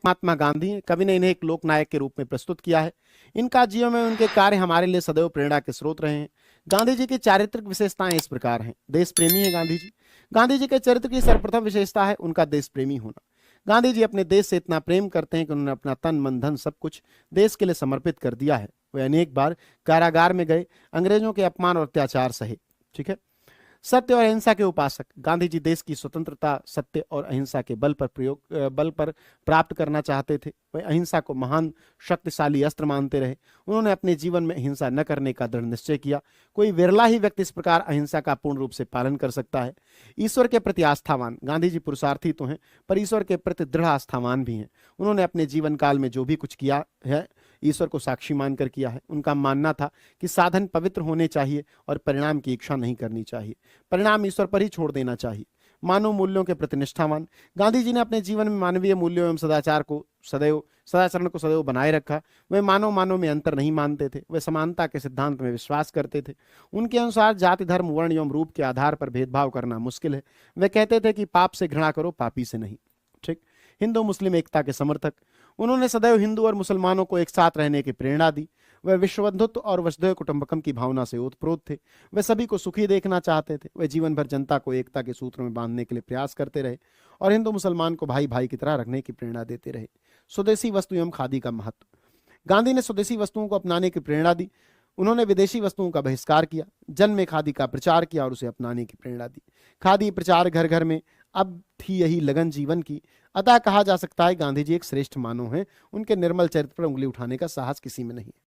महात्मा गांधी हैं। कवि ने इन्हें एक लोक नायक के रूप में प्रस्तुत किया है। इनका जीवन में उनके कार्य हमारे लिए सदैव प्रेरणा के स्रोत रहे हैं। गांधी जी की चारित्रिक विशेषताएं इस प्रकार हैं। देश प्रेमी है गांधी जी। गांधी जी के चरित्र की सर्वप्रथम विशेषता है उनका देश प्रेमी होना। गांधी जी अपने देश से इतना प्रेम करते हैं कि उन्होंने अपना तन मन धन सब कुछ देश के लिए समर्पित कर दिया है। वे अनेक बार कारागार में गए, अंग्रेजों के अपमान और अत्याचार सहे। ठीक है। सत्य और अहिंसा के उपासक गांधी जी देश की स्वतंत्रता सत्य और अहिंसा के बल पर प्राप्त करना चाहते थे। वे अहिंसा को महान शक्तिशाली अस्त्र मानते रहे। उन्होंने अपने जीवन में हिंसा न करने का दृढ़ निश्चय किया। कोई विरला ही व्यक्ति इस प्रकार अहिंसा का पूर्ण रूप से पालन कर सकता है। ईश्वर के प्रति आस्थावान गांधी जी पुरुषार्थी तो हैं, पर ईश्वर के प्रति दृढ़ आस्थावान भी हैं। उन्होंने अपने जीवन काल में जो भी कुछ किया है ईश्वर को साक्षी मानकर किया है। उनका मानना था कि साधन पवित्र होने चाहिए और परिणाम की इच्छा नहीं करनी चाहिए। परिणाम ईश्वर पर ही छोड़ देना चाहिए। मानव मूल्यों के प्रति निष्ठावान गांधी जी ने अपने जीवन में मानवीय मूल्यों एवं सदाचरण को सदैव बनाए रखा। वे मानव में अंतर नहीं मानते थे। वे समानता के सिद्धांत में विश्वास करते थे। उनके अनुसार जाति धर्म वर्ण एवं रूप के आधार पर भेदभाव करना मुश्किल है। वे कहते थे कि पाप से घृणा करो, पापी से नहीं। ठीक। हिंदू मुस्लिम एकता के समर्थक उन्होंने सदैव हिंदू और मुसलमानों को एक साथ रहने की प्रेरणा दी। वे विश्वबंधुत्व और वसुधैव कुटुंबकम की भावना से ओतप्रोत थे। वे सभी को सुखी देखना चाहते थे। वे जीवन भर जनता को एकता के सूत्र में बांधने के लिए प्रयास करते रहे और हिंदू मुसलमान को भाई भाई की तरह रखने की प्रेरणा देते रहे। स्वदेशी वस्तु एवं खादी का महत्व गांधी ने स्वदेशी वस्तुओं को अपनाने की प्रेरणा दी। उन्होंने विदेशी वस्तुओं का बहिष्कार किया, जन में खादी का प्रचार किया और उसे अपनाने की प्रेरणा दी। खादी प्रचार घर घर में अब थी यही लगन जीवन की। अतः कहा जा सकता है गांधी जी एक श्रेष्ठ मानव हैं। उनके निर्मल चरित्र पर उंगली उठाने का साहस किसी में नहीं है।